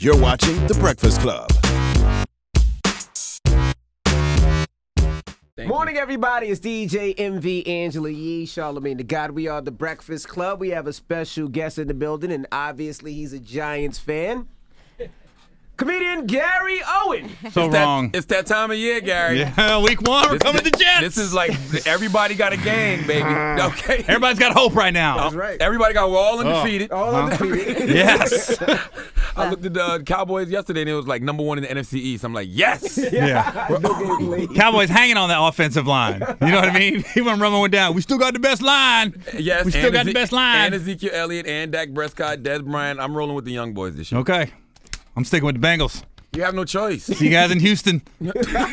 You're watching The Breakfast Club. Morning, everybody. It's DJ MV, Angela Yee, Charlamagne the God. We are The Breakfast Club. We have a special guest in the building, and obviously he's a Giants fan. Comedian Gary Owen. It's that time of year, Gary. Yeah, week one, we're coming to the Jets. This is like everybody got a gang, baby. Okay. Everybody's got hope right now. That's right. Everybody got, we're all undefeated. All undefeated. Yes. I looked at the Cowboys yesterday, and it was like number one in the NFC East. I'm like, yes. Yeah. Cowboys hanging on that offensive line. You know what I mean? He went running one down. We still got the best line. Yes. We still got the best line. And Ezekiel Elliott and Dak Prescott, Des Bryant. I'm rolling with the young boys this year. Okay. I'm sticking with the Bengals. You have no choice. See you guys in Houston.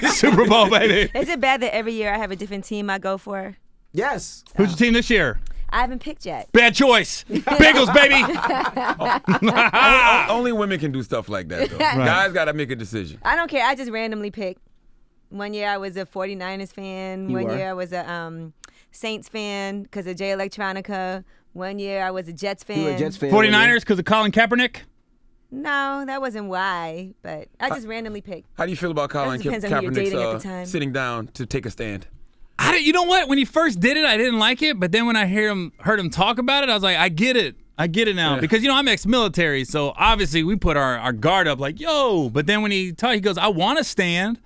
Super Bowl, baby. Is it bad that every year I have a different team I go for? Yes. Who's your team this year? I haven't picked yet. Bad choice. Bengals, baby. Only women can do stuff like that, though. Right. Guys got to make a decision. I don't care. I just randomly pick. One year I was a 49ers fan. One year I was a Saints fan because of Jay Electronica. One year I was a Jets fan. You were a Jets fan. 49ers because of Colin Kaepernick? No, that wasn't why, but I just randomly picked. How do you feel about Colin Kaepernick sitting down to take a stand? You know what? When he first did it, I didn't like it, but then when I heard him talk about it, I was like, I get it. I get it now. Yeah. Because, I'm ex-military, so obviously we put our guard up like, yo. But then when he goes, I want to stand.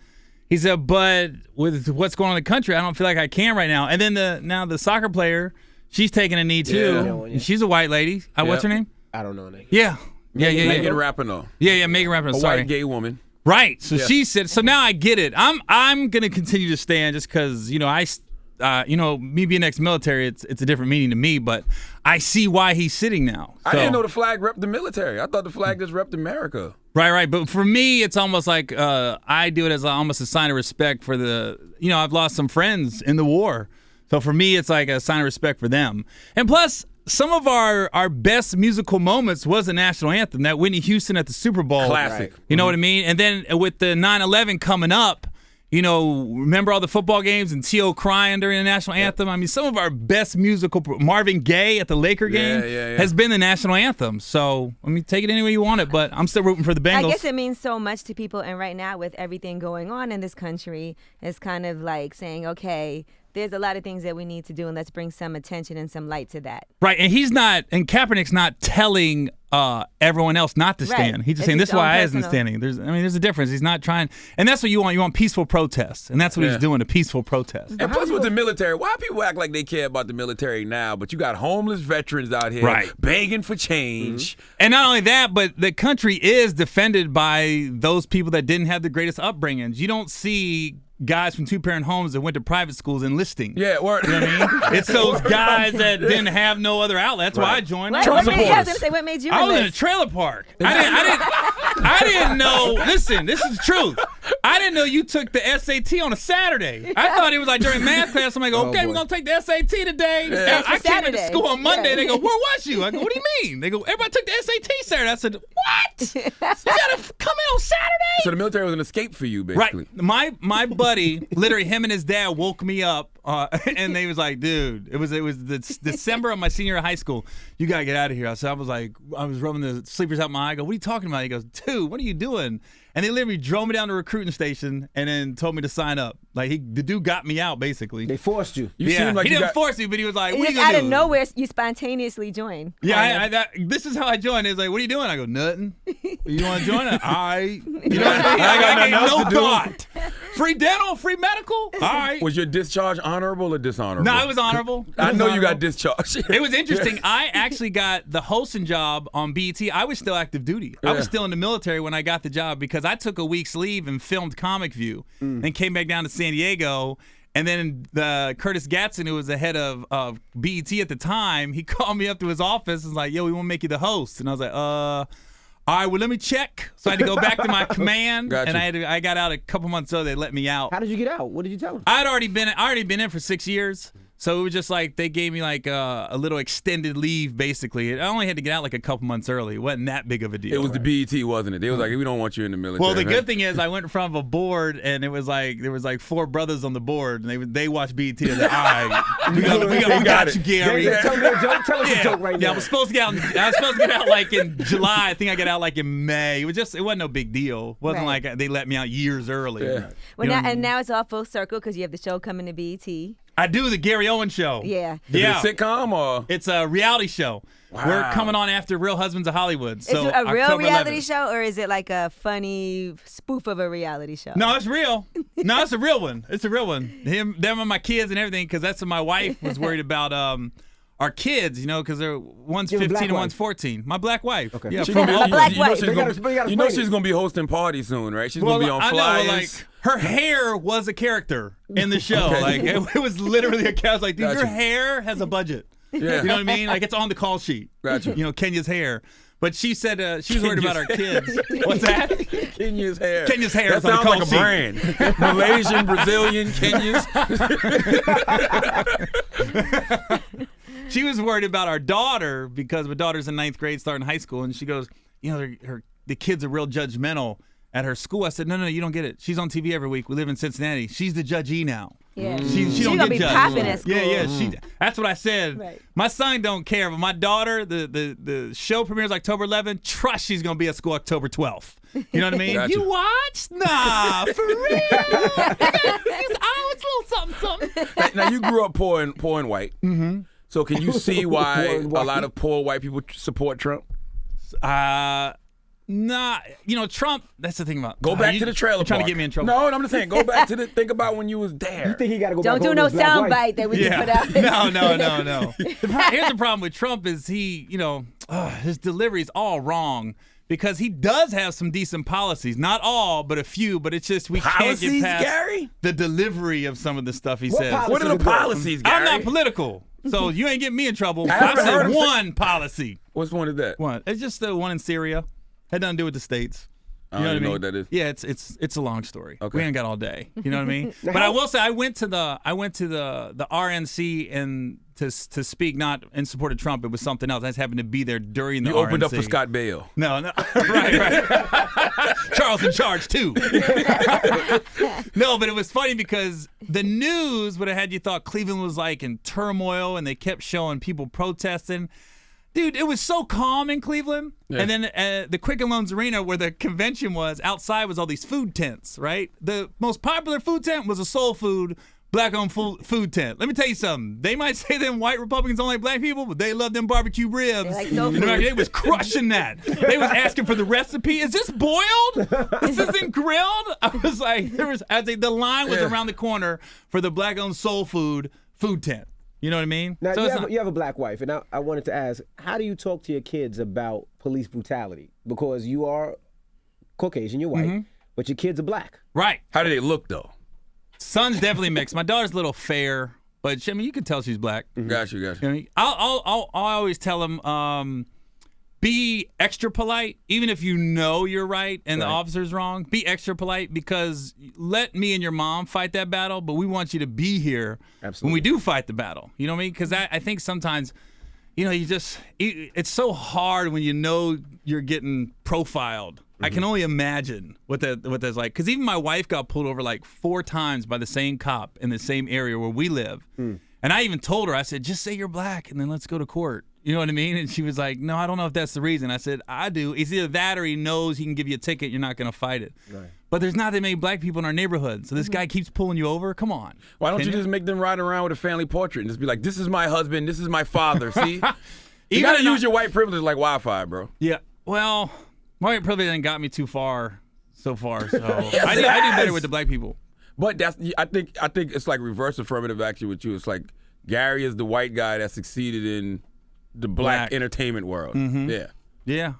He said, but with what's going on in the country, I don't feel like I can right now. And then the soccer player, she's taking a knee too. Yeah. She's a white lady. What's her name? I don't know her name. Yeah. Megan Rapinoe. Yeah, Megan Rapinoe. Sorry. A white gay woman. Right. So she said. So now I get it. I'm gonna continue to stand just because me being ex-military, it's a different meaning to me. But I see why he's sitting now. So. I didn't know the flag repped the military. I thought the flag just repped America. Right. But for me, it's almost like I do it as almost a sign of respect for the. I've lost some friends in the war, so for me, it's like a sign of respect for them. And plus, some of our best musical moments was the national anthem, that Whitney Houston at the Super Bowl. Classic. Right. You know what I mean? And then with the 9/11 coming up, remember all the football games and T.O. crying during the national anthem? I mean, some of our best musical, Marvin Gaye at the Laker game has been the national anthem. So, take it any way you want it, but I'm still rooting for the Bengals. I guess it means so much to people, and right now with everything going on in this country, it's kind of like saying, okay, there's a lot of things that we need to do, and let's bring some attention and some light to that. Right, and Kaepernick's not telling everyone else not to stand. He's just saying, this is why I isn't standing. There's a difference. He's not trying, and that's what you want. You want peaceful protests, and that's what he's doing, a peaceful protest. And plus with the military, why people act like they care about the military now, but you got homeless veterans out here begging for change. Mm-hmm. And not only that, but the country is defended by those people that didn't have the greatest upbringings. You don't see guys from two-parent homes that went to private schools enlisting. Yeah, word. You know what I mean? It's those guys that didn't have no other outlet. That's why I joined. What made you I was in a trailer park. I didn't know. Listen, this is the truth. I didn't know you took the SAT on a Saturday. I thought it was like during math class. I'm like, okay, we're going to take the SAT today. Yeah. I came into school on Monday. They go, where was you? I go, what do you mean? They go, everybody took the SAT Saturday. I said, what? You got to come in on Saturday? So the military was an escape for you, basically. Right. My buddy, literally him and his dad woke me up, and they was like, dude, it was the December of my senior year of high school. You got to get out of here. I was rubbing the sleepers out my eye. I go, what are you talking about? He goes, dude, what are you doing? And they literally drove me down to the recruiting station and then told me to sign up. Like, the dude got me out, basically. They forced you. He didn't force me, but he was like, what are you going to do? Out of nowhere, you spontaneously joined. Yeah, this is how I joined. He was like, what are you doing? I go, nothing. You want to join it? All right. You know what I mean? I got no thought. Free dental, free medical? All right. Was your discharge honorable or dishonorable? No, it was honorable. I know you got discharged. It was interesting. I actually got the hosting job on BET. I was still active duty. I was still in the military when I got the job because I took a week's leave and filmed Comic View and came back down to San Diego. And then Curtis Gatson, who was the head of BET at the time, he called me up to his office and was like, yo, we want to make you the host. And I was like, all right, well, let me check. So I had to go back to my command, and I got out a couple months ago. They let me out. How did you get out? What did you tell them? I'd already been in for 6 years. So it was just like they gave me like a little extended leave, basically. I only had to get out like a couple months early. It wasn't that big of a deal. It was the BET, wasn't it? They was like, we don't want you in the military. Well, the good thing is I went in front of a board, and it was like there was like 4 brothers on the board, and they watched BET. And they're like, all right, we got you, Gary. Tell me a joke. Tell us a joke right now. Yeah, I was supposed to get out like in July. I think I got out like in May. It wasn't no big deal. It wasn't like they let me out years early. Yeah. Well, now it's all full circle because you have the show coming to BET. I do the Gary Owen Show. Yeah. Is it a sitcom or? It's a reality show. Wow. We're coming on after Real Husbands of Hollywood. So is it a real October reality 11th. show, or is it like a funny spoof of a reality show? No, it's real. No, it's a real one. It's a real one. Them and my kids and everything, because that's what my wife was worried about. Our kids, because one's 15 and one's 14. My black wife. Okay. Yeah, She from gonna be, black you know wife. she's gonna, You gotta she's gonna be hosting parties soon, right? She's gonna be on I flyers. know, like her hair was a character in the show. Okay. Like it was literally a character. Like, dude, Gotcha. your hair has a budget. Yeah. You know what I mean? Like it's on the call sheet. Gotcha. Kenya's hair. But she said she was worried about our kids. What's that? Kenya's hair. Kenya's hair That is on the sounds call like a sheet. brand. Malaysian, Brazilian, Kenya's. She was worried about our daughter because my daughter's in 9th grade, starting high school, and she goes, the kids are real judgmental at her school. I said, no, you don't get it. She's on TV every week. We live in Cincinnati. She's the judgee now. Yeah. She don't gonna get be judged. popping at school. Yeah. That's what I said. Right. My son don't care, but my daughter, the show premieres October 11th. Trust she's gonna be at school October 12th. You know what I mean? Gotcha. You watched? Nah, for real. It's a little something. Now you grew up poor and white. Mm-hmm. So can you see why a lot of poor white people support Trump? Nah, Trump. That's the thing about. Go back to the trailer You're trying park. to get me in trouble. No, I'm just saying. Go back to think about when you was there. You think he got to go Don't back do home no with his black wife? soundbite that we can put out. No. Here's the problem with Trump is he, his delivery is all wrong because he does have some decent policies. Not all, but a few. But it's just we can't get past Gary? the delivery of some of the stuff he What says. policies What are the are good? policies, Gary? I'm not political, so you ain't getting me in trouble. I I haven't heard said him say- one policy. What's one of that? One. It's just the one in Syria. Had nothing to do with the states. I don't even know what that is. Yeah, it's a long story. Okay. We ain't got all day. You know what I mean? But I will say I went to the RNC and to speak not in support of Trump. It was something else. I just happened to be there during the You RNC. opened up for Scott Baio. No, right. Charles in charge too. No, but it was funny because the news would have had you thought Cleveland was like in turmoil, and they kept showing people protesting. Dude, it was so calm in Cleveland. Yeah. And then the Quicken Loans Arena, where the convention was, outside was all these food tents, right? The most popular food tent was a soul food, black-owned food tent. Let me tell you something. They might say them white Republicans don't like black people, but they love them barbecue ribs. They like soul And food. they was crushing that. They was asking for the recipe. Is this boiled? This isn't grilled? I was like, the line was around the corner for the black-owned soul food tent. You know what I mean? Now, So you have a black wife, and I wanted to ask, how do you talk to your kids about police brutality? Because you are Caucasian, you're white, but your kids are black. right. How do they look though? Son's definitely mixed. My daughter's a little fair, but you can tell she's black. Got you. You know what I mean? I'll always tell them, be extra polite, even if you know you're right and the officer's wrong. Be extra polite because let me and your mom fight that battle, but we want you to be here when we do fight the battle. You know what I mean? Because I think sometimes, it's so hard when you know you're getting profiled. I can only imagine what that's like. Because even my wife got pulled over like 4 times by the same cop in the same area where we live. And I even told her, I said, just say you're black and then let's go to court. You know what I mean? And she was like, no, I don't know if that's the reason. I said, I do. It's either that or he knows he can give you a ticket. You're not going to fight it. Right. But there's not that many black people in our neighborhood. So this guy keeps pulling you over. Come on. Why don't you just make them ride around with a family portrait and just be like, this is my husband, this is my father, see? You got to use your white privilege like Wi-Fi, bro. Yeah. Well, white privilege ain't got me too far so far. So Yes, I do it has. better with the black people. But I think it's like reverse affirmative action with you. It's like Gary is the white guy that succeeded in the black entertainment world. Yeah. Yeah.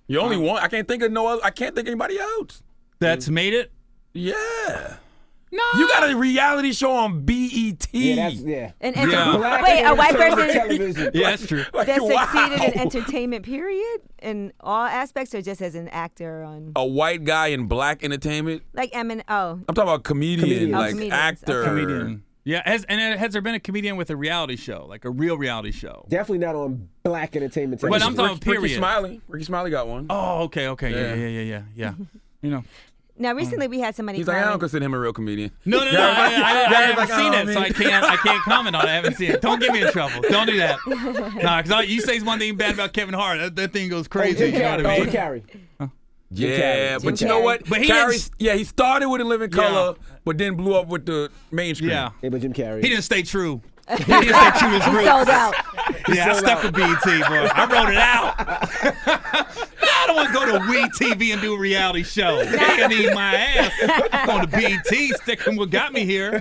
You only one. I can't think of anybody else. That's made it? Yeah. No. You got a reality show on BET. Yeah. And Yeah. Black wait, a white entertainment person television. Yeah, that's true. Like, that succeeded in wow. entertainment, period, in all aspects, or just as an actor on, A white guy in black entertainment. like Eminem? Oh, I'm talking about comedian, Comedians. like Comedians, actor. okay. Comedian. Yeah, has there been a comedian with a reality show, like a real reality show? Definitely not on Black Entertainment But Television. I'm talking period. Ricky Smiley got one. Oh, okay. Yeah. You know. Now, recently we had somebody He's like, I calling- don't consider him a real comedian. No, I haven't seen it, man. so I can't comment on it. I haven't seen it. Don't get me in trouble. Don't do that. Nah, because you say one thing bad about Kevin Hart, that thing goes crazy. You know what I mean? Jim Carrey. Yeah, Jim but you know Carrey. what? But he he started with In Living Color, but then blew up with the mainstream. Yeah. Hey, but Jim Carrey. He didn't stay true. He didn't stay true to his He roots. sold out. Yeah, I stuck with BET, boy. I wrote it out. I don't want to go to WeTV and do a reality show. They can need my ass. I'm going to BET, sticking what got me here.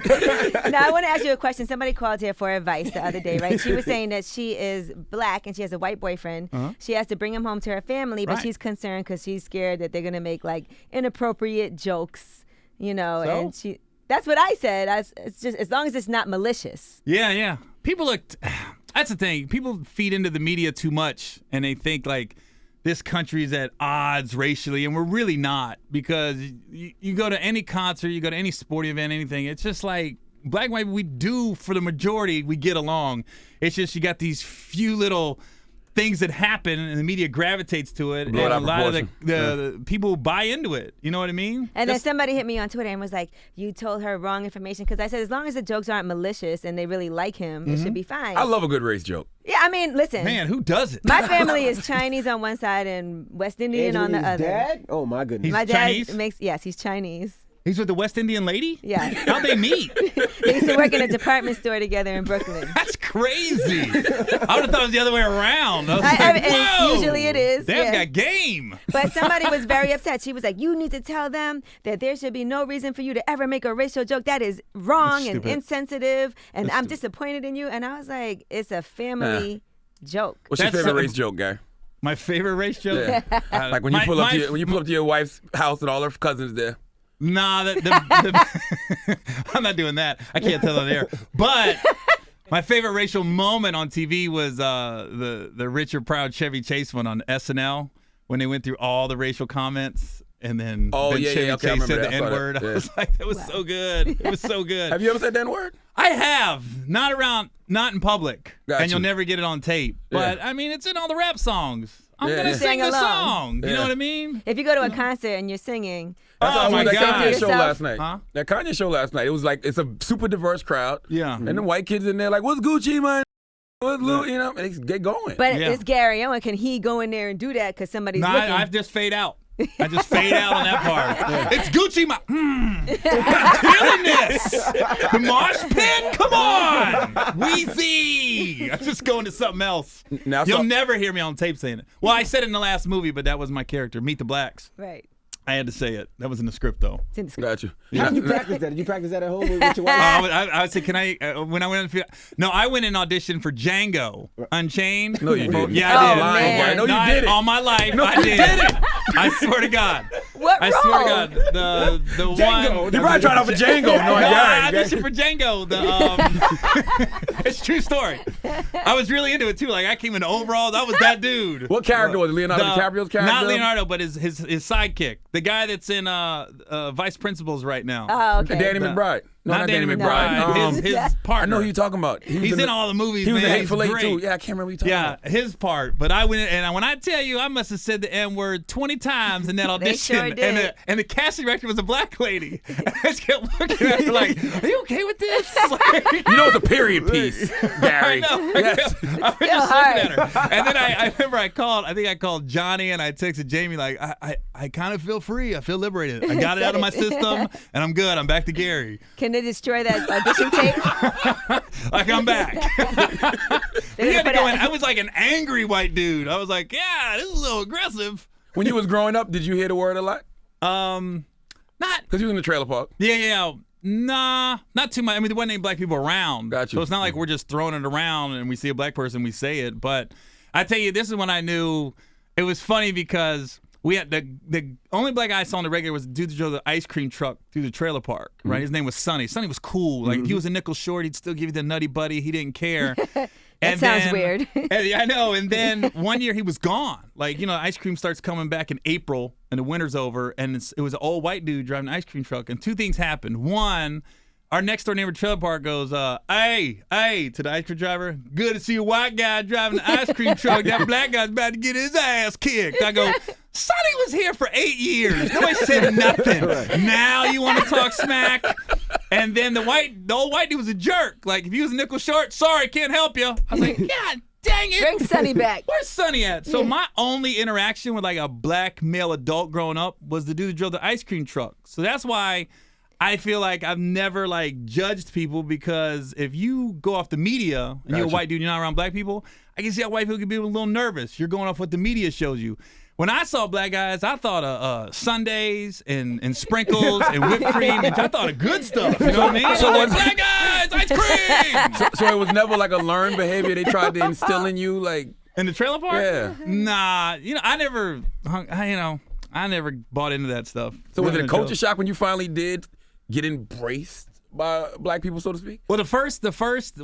Now, I want to ask you a question. Somebody called here for advice the other day, right? She was saying that she is Black and she has a white boyfriend. She has to bring him home to her family, but Right. she's concerned because she's scared that they're going to make like inappropriate jokes, you know, So? and she. That's what I said. It's just as long as it's not malicious. Yeah. People look. That's the thing. People feed into the media too much, and they think like this country's at odds racially, and we're really not. Because you go to any concert, you go to any sporting event, anything. It's just like Black and white. We do for the majority. We get along. It's just you got these few little things that happen, and the media gravitates to it, Blow it and a out lot of proportion. the people buy into it. You know what I mean? And then somebody hit me on Twitter and was like, "You told her wrong information." Because I said, as long as the jokes aren't malicious and they really like him, it should be fine. I love a good race joke. Yeah, I mean, listen. Man, who does it? My family is Chinese on one side and West Indian on the Angeline's other. dad? Oh, my goodness. He's My dad Chinese? yes, he's Chinese. He's with the West Indian lady? Yeah. How'd they meet? They used to work in a department store together in Brooklyn. That's crazy. I would have thought it was the other way around. I was like, and whoa. usually it is, They've yeah. got game. But somebody was very upset. She was like, "You need to tell them that there should be no reason for you to ever make a racial joke. That is wrong and stupid. insensitive, and I'm disappointed in you." And I was like, "It's a family joke." What's your That's favorite something- race joke, guy? My favorite race joke? Yeah. Like when you pull up to your wife's house and all her cousins there. Nah, I'm not doing that. I can't tell on the air. But my favorite racial moment on TV was the Richard Proud Chevy Chase one on SNL when they went through all the racial comments. And then, Oh, then yeah, Chevy yeah, okay, I Chase said remember the that. I saw that. N-word. I Yeah. was like, that was so good. It was so good. Have you ever said that word? I have. Not in public. Got and you'll you. never get it on tape. Yeah. But, I mean, it's in all the rap songs. I'm Yeah, going to yeah. sing Sing the along. song. You Yeah. know what I mean? If you go to a concert and you're singing, That's Oh, how my that God. Kanye show Yourself? last night. Huh? That Kanye show last night. It was like, it's a super diverse crowd. Yeah. And the white kids in there like, what's Gucci, man? What's Lou? You know, and they going. but Yeah. it's Gary Owen. Can he go in there and do that because somebody's No, looking? I just fade out. I just fade out on that part. It's Gucci. I'm feeling this. The mosh pit? Come on. Wheezy. I'm just going to something else. Now, You'll so- never hear me on tape saying it. Well, I said it in the last movie, but that was my character, Meet the Blacks. Right. I had to say it. That was in the script, though. It's in the script. Got you. How did you practice that? Did you practice that at home with your wife? I would say, can I? When I went, no, I went and auditioned for Django Unchained. No, you didn't. Yeah, I Oh, did. man. No, you did it. All my life, No, I you did. did it. I swear to God. What I role? swear to God. The Django. one. You probably tried out for Django. No, No, I yeah. auditioned for Django. It's a true story. I was really into it too. Like I came in overalls. I was that dude. What character was it? Leonardo DiCaprio's character? Not Leonardo, but his sidekick, the guy that's in Vice Principals right now. Oh, okay. Danny McBride. No, not Danny McBride. McBride. His I partner. know who you're talking about. He's in all the movies. He was man. in He's Hateful Eight great. too. Yeah, I can't remember what you're talking Yeah, about. his part. But I went in, and when I tell you, I must have said the N-word 20 times in that audition. sure did. And the casting director was a black lady. I just kept looking at her like, are you okay with this? Like, You know it's a period piece, Gary. I know. Yes. I was just looking at her. And then I remember I think I called Johnny and I texted Jamie like, I kind of feel free. I feel liberated. I got it out of my system and I'm good. I'm back to Gary. Can they destroy that audition tape? Like I'm back. They're He had to gonna put go out- in. I was like an angry white dude. I was like, yeah, this is a little aggressive. When you was growing up, did you hear the word a lot? Not Because you was in the trailer park. Yeah. Nah, not too much. I mean, there wasn't any black people around. Got you. So it's not like we're just throwing it around and we see a black person, we say it. But I tell you, this is when I knew it was funny because we had the only black guy I saw on the regular was the dude that drove the ice cream truck through the trailer park, right? His name was Sonny. Sonny was cool. Like, he was a nickel short. He'd still give you the nutty buddy. He didn't care. That sounds weird. Yeah, I know. And then one year he was gone. Like, ice cream starts coming back in April and the winter's over. And it was an old white dude driving an ice cream truck. And two things happened. One, our next door neighbor trailer park goes, hey, to the ice cream driver, good to see a white guy driving the ice cream truck. That black guy's about to get his ass kicked. I go, Sonny was here for 8 years. Nobody said nothing. Now you want to talk smack? And then the old white dude was a jerk. Like, if he was a nickel short, sorry, can't help you. I was like, God dang it. Bring Sonny back. Where's Sonny at? So my only interaction with like a black male adult growing up was the dude that drove the ice cream truck. So that's why I feel like I've never like judged people, because if you go off the media and you're a white dude and you're not around black people, I can see how white people can be a little nervous. You're going off what the media shows you. When I saw black guys, I thought of sundaes and sprinkles and whipped cream, and I thought of good stuff. You know what I mean? So like, black guys, ice cream. So it was never like a learned behavior they tried to instill in you, like in the trailer park. Yeah. Nah, I never bought into that stuff. So was it a culture shock when you finally did get embraced by black people, so to speak? Well, the first,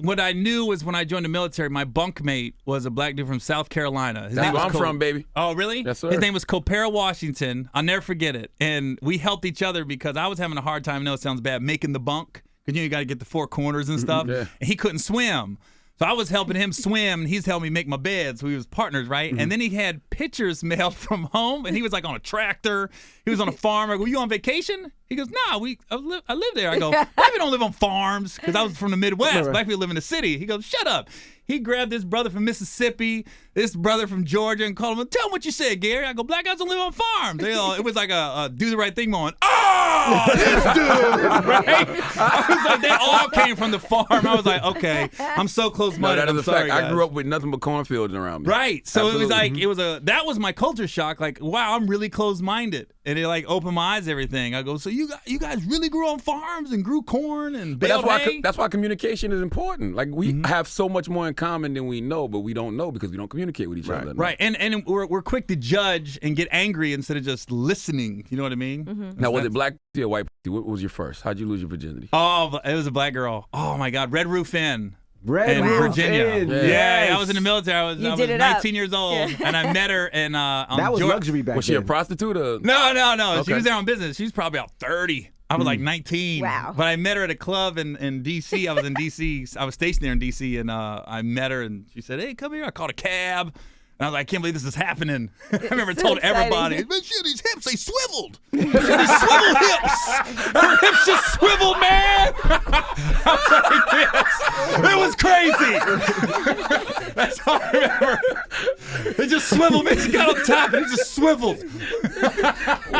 what I knew was when I joined the military, my bunkmate was a black dude from South Carolina. That's where I'm from, baby. Oh, really? Yes, sir. His name was Copera Washington. I'll never forget it. And we helped each other because I was having a hard time, I know it sounds bad, making the bunk. Because you got to get the four corners and stuff. Yeah. And he couldn't swim. So I was helping him swim, and he's helping me make my bed. So we was partners, right? And then he had pictures mailed from home, and he was like on a tractor. He was on a farm. I go, you on vacation? He goes, nah, I live there. I go, black people don't live on farms, because I was from the Midwest. Black people live in the city. He goes, shut up. He grabbed this brother from Mississippi, this brother from Georgia, and called him, tell him what you said, Gary. I go, black guys don't live on farms. It was like a do the right thing moment. Oh, this dude, right? I was like, they all came from the farm. I was like, okay, I'm so close-minded. No, that is I'm a sorry, fact. guys. I grew up with nothing but cornfields around me. Right. So Absolutely. it was like, that was my culture shock. Like, wow, I'm really close-minded. And it like opened my eyes to everything. I go, so you guys really grew on farms and grew corn and But baled hay? that's why communication is important. Like, we have so much more in common than we know, but we don't know because we don't communicate with each other. Right. And we're quick to judge and get angry instead of just listening. You know what I mean? Now, was it black or white? What was your first? How'd you lose your virginity? Oh, it was a black girl. Oh, my God. Red Roof Inn. Red in Roof Virginia. Inn. Yeah, Yes. I was in the military. I was You did it up. 19 years old, and I met her in That was luxury back then. Was she a prostitute or? No. She Okay. was there on business. She was probably about 30. I was like 19. Wow. But I met her at a club in D.C. I was in D.C. I was stationed there in D.C. and I met her and she said, hey, come here. I called a cab. And I was like, I can't believe this is happening. I remember So telling exciting. everybody, man, shit, these hips, they swiveled. These swivel hips. Her hips just swiveled, man. I was like, this. It was crazy. That's all I remember. It just swiveled, man. She got on top and it just swiveled.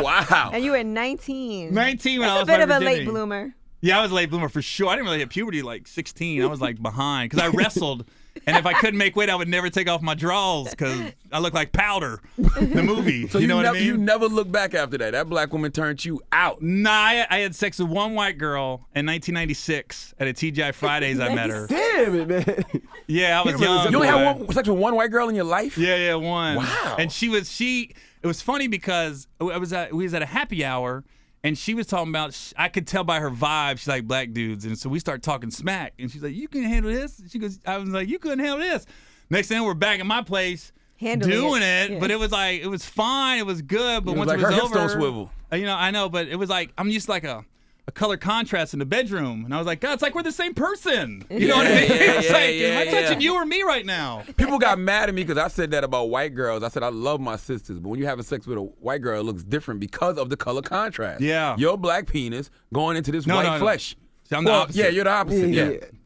Wow. And you were 19. 19 when I That's was a bit of a virginity. late bloomer. Yeah, I was a late bloomer for sure. I didn't really hit puberty like 16. I was like behind because I wrestled. And if I couldn't make weight, I would never take off my drawers because I look like Powder, the movie. So you know what I mean? You never look back after that. That black woman turned you out. Nah, I had sex with one white girl in 1996 at a TGI Fridays. I met her. Damn it, man. Yeah, I was young. You only boy. had sex with one white girl in your life? Yeah, one. Wow. And it was funny because we was at a happy hour. And she was talking about, I could tell by her vibe, she's like black dudes. And so we start talking smack. And she's like, you can handle this? I was like, you couldn't handle this. Next thing we're back at my place doing it. Yeah. But it was like, it was fine. It was good. But once like it was her hips over. don't swivel. I know. But it was like, I'm used to like a color contrast in the bedroom. And I was like, God, it's like we're the same person. You know what I mean? It's like, am I touching you or me right now? People got mad at me because I said that about white girls. I said I love my sisters, but when you're having sex with a white girl, it looks different because of the color contrast. Yeah. Your black penis going into this No, white no. flesh. See, I'm the opposite. Yeah, you're the opposite.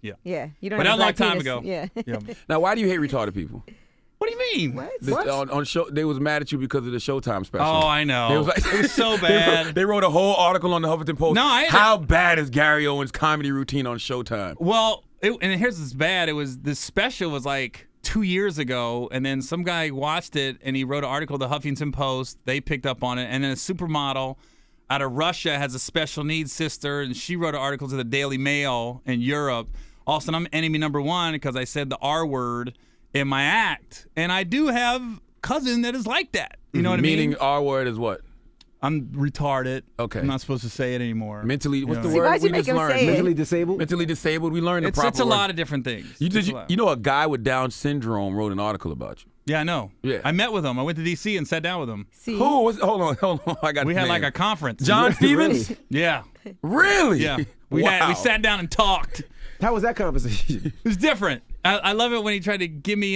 Yeah. Yeah. You don't But have that was a long black time penis. ago. Yeah. Yeah. Now, why do you hate retarded people? What do you mean? What? On show, they was mad at you because of the Showtime special. Oh, I know. They was like, It was so bad. They wrote a whole article on the Huffington Post. No, how bad is Gary Owen's comedy routine on Showtime? Well, and here's what's bad. This special was like 2 years ago, and then some guy watched it, and he wrote an article to the Huffington Post. They picked up on it, and then a supermodel out of Russia has a special needs sister, and she wrote an article to the Daily Mail in Europe. All of a sudden, I'm enemy number one because I said the R word in my act, and I do have a cousin that is like that. You know what I mean? Meaning R word is what? I'm retarded. Okay. I'm not supposed to say it anymore. Mentally, what's the See, word why'd you we make just him learned? say it? Mentally disabled? Mentally disabled. We learned the proper It's a word. lot of different things. You It's a lot. know a guy with Down syndrome wrote an article about you. Yeah, I know. Yeah. I met with him. I went to D.C. and sat down with him. See? Who was? Hold on. I got. We the had name. like a conference. John Stevens. Yeah. Really? Yeah. We Wow. sat down and talked. How was that conversation? It was different. I love it when he tried to give me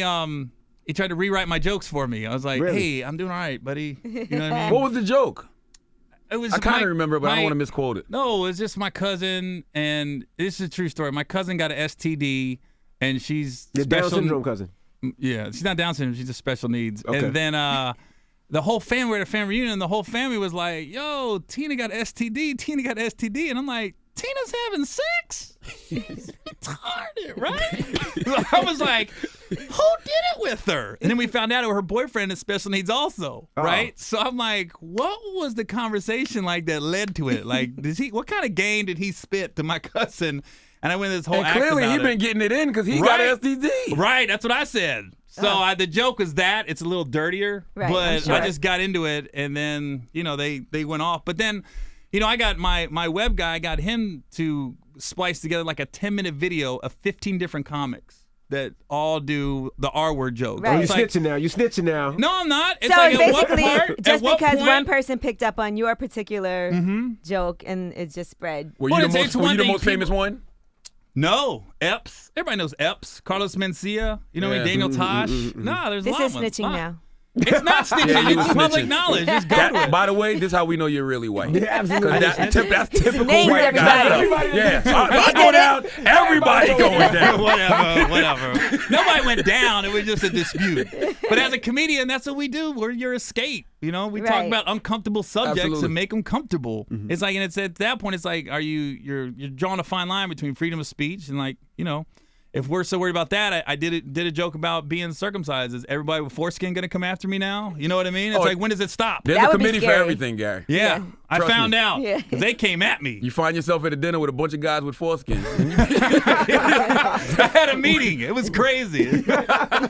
he tried to rewrite my jokes for me. I was like, Really? hey, I'm doing all right, buddy. You know what I mean? What was the joke? It was I kind of remember, but I don't want to misquote it. No, it was just my cousin, and this is a true story. My cousin got an STD, and she's Your special. Down syndrome cousin. Yeah, she's not Down syndrome. She's just special needs. Okay. And then the whole family, we were at a family reunion, and the whole family was like, yo, Tina got STD. Tina got STD. And I'm like, Tina's having sex? She's retarded, right? I was like, who did it with her? And then we found out her boyfriend has special needs also, right? So I'm like, what was the conversation like that led to it? Like, what kind of game did he spit to my cousin? And I went this whole And act clearly about he it. been getting it in because he got STD. Right, that's what I said. So the joke is that it's a little dirtier, Right, I'm but sure. I just got into it, and then they went off. But then, I got my web guy. I got him to splice together like a 10-minute video of 15 different comics that all do the R-word joke. Right. Oh, you It's like, snitching now. You snitching now. no, I'm not. It's So like at what basically, part? just at what because point, one person picked up on your particular joke and it just spread. Were Well, you it's- it's the one thing most people- famous one? No, Epps. Everybody knows Epps. Carlos Mencia. You know, Yeah. Daniel Tosh. Nah, there's This a lot is of them. snitching Lot. now. It's not snitching. Yeah, you It's was public snitching. knowledge. Just go to it. By the way, this is how we know you're really white. Yeah, absolutely. That's typical named white guy everybody. stuff. Yeah. If I go down, everybody going down. whatever. Nobody went down. It was just a dispute. But as a comedian, that's what we do. We're your escape. We talk Right. about uncomfortable subjects Absolutely. and make them comfortable. It's like, and it's at that point, it's like, you're drawing a fine line between freedom of speech and if we're so worried about that, I did a joke about being circumcised. Is everybody with foreskin going to come after me now? You know what I mean? It's like, when does it stop? There's That a would be committee for scary. everything, Gary. Yeah, I Trust found me. out. Yeah. 'Cause they came at me. You find yourself at a dinner with a bunch of guys with foreskin. I had a meeting. It was crazy.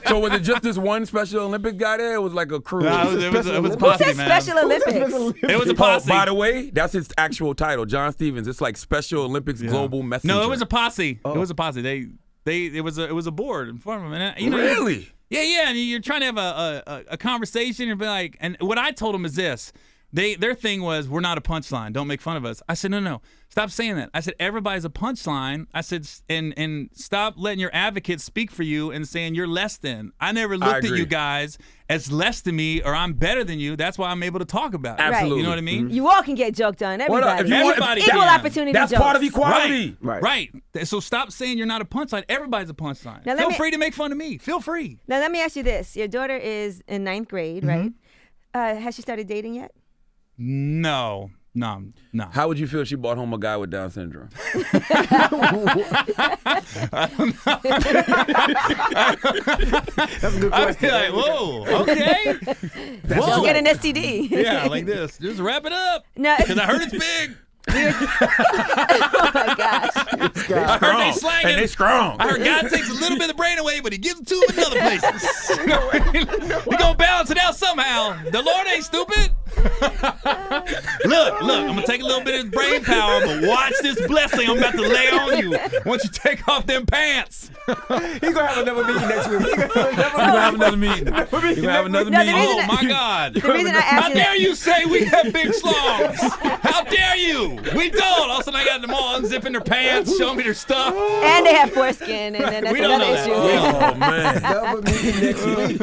So was it just this one Special Olympics guy there? It was like a crew. It was a Who posse, said man. Special Olympics? It was a Oh, posse. by the way, that's his actual title, John Stevens. It's like Special Olympics Global Messenger. No, it was a posse. It was a posse. It was a board in front of them. And, Really? Yeah. And you're trying to have a conversation and be like, and what I told them is this. Their thing was, we're not a punchline. Don't make fun of us. I said, no. Stop saying that. I said, everybody's a punchline. I said, and stop letting your advocates speak for you and saying you're less than. I never looked at agree. you guys as less than me or I'm better than you. That's why I'm able to talk about it. Absolutely. You know what I mean? You all can get joked on. What up? Everybody. If you want- Everybody Equal can. opportunity That's jokes. part of equality. Right. So stop saying you're not a punchline. Everybody's a punchline. Now let Feel me- free to make fun of me. Feel free. Now let me ask you this: your daughter is in 9th grade, right? Has she started dating yet? No. How would you feel if she brought home a guy with Down syndrome? That's a good I'd question. be like, whoa, okay. She'll get an STD. Yeah, like this. Just wrap it up. No, Because I heard it's big. oh my gosh. I heard they slanging. And they strong. I heard God takes a little bit of the brain away, but he gives it to him in other places. We're going to balance it out somehow. The Lord ain't stupid. Look, I'm going to take a little bit of his brain power, but watch this blessing I'm about to lay on you once you take off them pants. He's going to have another meeting next week. You're going to have another meeting. You're going to have another No, the meeting. reason Oh, my God. The reason I How asked you dare that, you say we have big slongs? How dare you? We don't. All of a sudden, I got them all unzipping their pants, showing me their stuff. and they have foreskin, and then that's We don't another know that. issue. We don't Oh, man. Another meeting next week.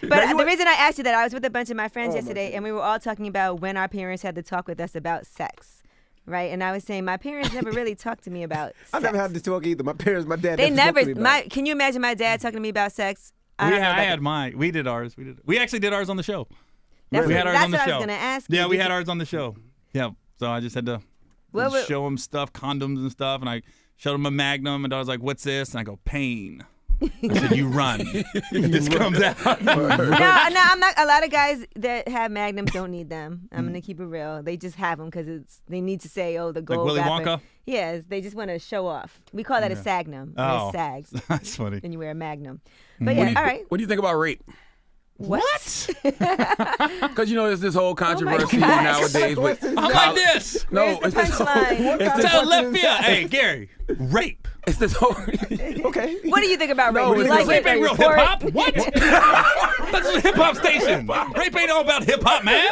But the reason I asked you that, I was with a bunch of my friends yesterday, and we were all talking about when our parents had to talk with us about sex, right? And I was saying my parents never really talked to me about sex. I've never had this talk either. My parents, my dad. They never never. spoke to me about it. Can you imagine my dad talking to me about sex? I don't know about had that. mine. We did ours. We actually did ours on the show. That's We what, had ours that's on the what show. I was gonna ask. Yeah, you. we Did had you- ours on the show. Yeah. So I just had to What would- show them stuff, condoms and stuff, and I showed them a Magnum, and I was like, "What's this?" And I go, "Pain." I said, "You run." This comes out. No, I'm not. A lot of guys that have magnums don't need them. I'm gonna keep it real. They just have them because they need to say, "Oh, the gold." Willy rapper. Wonka? Yes, they just want to show off. We call that a sagnum. Oh. It sags, That's funny. and you wear a magnum. But yeah, all right. What do you think about rape? What? Because, there's this whole controversy gosh. nowadays with I'm like this. No, Where's the it's this whole- punchline? it's this- Tell left field. Hey, Gary, rape. It's this whole. Okay. What do you think about rape? No, Do you it's like Rape it? ain't real hip hop. What? That's a hip hop station. Rape ain't all about hip hop, man.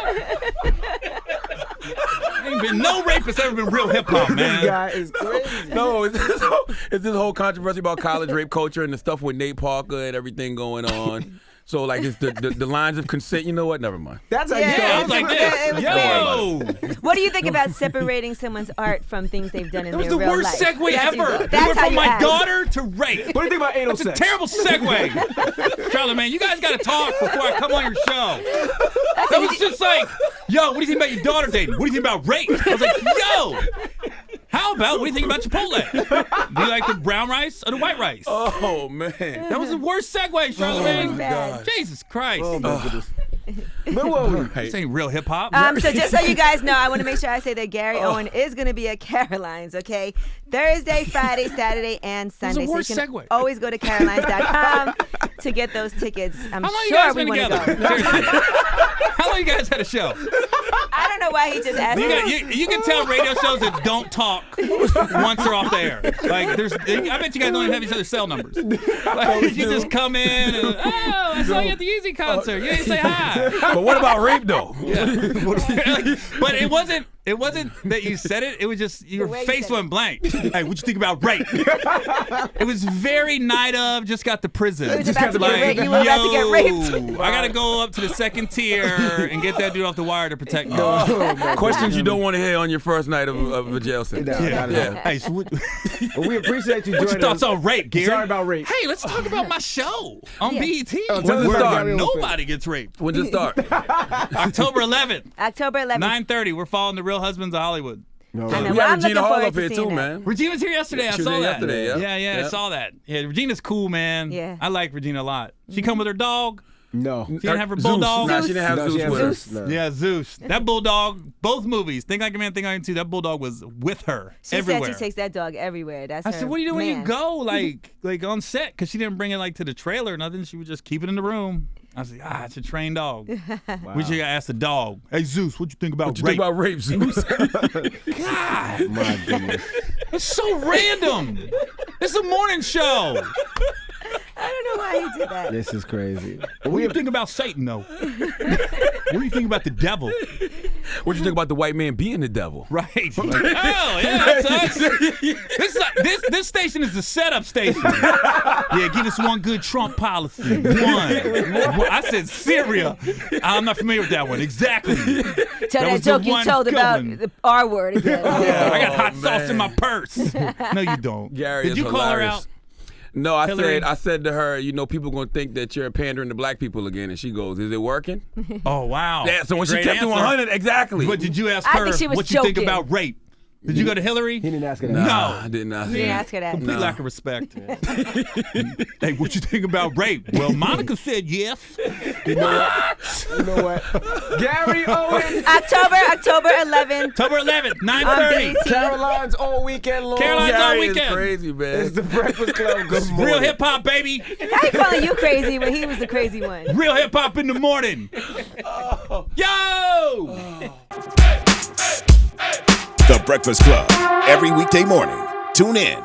Ain't been no rapist ever been real hip hop, This man. guy is crazy. No, it's this whole controversy about college rape culture and the stuff with Nate Parker and everything going on. So like it's the lines of consent. You know what? Never mind. That's how Yeah, you Yeah, I was start. like it this. was Yo! What do you think about separating someone's art from things they've done in That was their the real worst life? segue That's ever. easy. We That's went how from you my ask. daughter to rape. What do you think about anal That's a sex? terrible segue. Charlie, man, you guys got to talk before I come on your show. That was just like, yo, what do you think about your daughter dating? What do you think about rape? I was like, yo, how about what do you think about Chipotle? Do you like the brown rice or the white rice? Oh man. That was the worst segue, Charlamagne. my God. Jesus Christ. Oh my goodness. But what were we? This ain't real hip hop. So just so you guys know, I want to make sure I say that Gary Owen is going to be at Caroline's, okay? Thursday, Friday, Saturday, and Sunday. the worst so you can segue. always go to carolines.com to get those tickets. I'm How long you sure guys we been want to together? go. Seriously. How long you guys had a show? I don't know why he just asked me. You can tell radio shows that don't talk once they're off the air. Like I bet you guys don't even have each other's cell numbers. Like, you just come in and I saw you at the Yeezy concert. You didn't say hi. But what about rape though? But it wasn't that you said it. It was just your way you face said went blank. Hey, what you think about rape? It was very night of just got to prison. You was about to get raped. You were about to get raped. I gotta go up to the second tier and get that dude off the wire to protect me. Questions you don't want to hear on your first night of a jail sentence. No, not at all. Hey, so what, Well, we appreciate you what's joining your thoughts us. on rape, Gary? Sorry about rape. Hey, let's talk about my show on Yeah. BET. Oh, tell us Where about Gary Owen Show. Nobody gets raped. When's it start? October 11th, October 11th. 9:30. We're following the Real Husbands of Hollywood. No, I know. We Well, got I'm Regina looking Hall forward up to here seeing too, that. man. Regina's here yesterday. I She was saw here that. yesterday, yeah. Yeah, I Yeah. saw that. Yeah, Regina's cool, man. Yeah. I like Regina a lot. She come with her dog. No. She didn't have her Zeus. bulldog. Nah, she didn't have No, she Zeus has with her. Zeus. No. Yeah, Zeus. That bulldog, both movies, Think Like a Man, Think Like a Man 2, that bulldog was with her She everywhere. said she takes that dog everywhere. That's I her said, what do you do when you man. go, like on set? Because she didn't bring it like to the trailer or nothing. She would just keep it in the room. I said, it's a trained dog. We should ask the dog, hey, Zeus, what you think about What you rape? think about rape, Zeus? God, My goodness. it's so random. It's a morning show. I don't know why he did that. This is crazy. What do you think about Satan, though? What do you think about the devil? What you think about the white man being the devil? Right. Oh, yeah, that's us. This station is the setup station. Yeah, give us one good Trump policy. One. I said Syria. I'm not familiar with that one. Exactly. Tell that was the joke you one told good about one. the R word again. I got hot man. sauce in my purse. No, you don't. Gary Did is you call her hilarious. out? No, I Hillary? said to her, people gonna think that you're pandering to black people again, and she goes, "Is it working?" Oh, wow. Yeah. So when she Great kept it answer. 100, exactly. But did you ask I her think she was what you think joking. about rape? Did you go to Hillary? He didn't ask her that. Nah, No. I did not. You didn't ask her that. Complete lack of respect. Hey, what you think about rape? Well, Monica said yes. You know what? Gary Owen. October 11th. October 11th, On 9:30. BET. Caroline's all weekend long. Caroline's all Gary is weekend. crazy, man. It's the Breakfast Club. Good morning. Real hip hop, baby. How he calling you crazy when he was the crazy one? Real hip hop in the morning. Yo! The Breakfast Club. Every weekday morning. Tune in.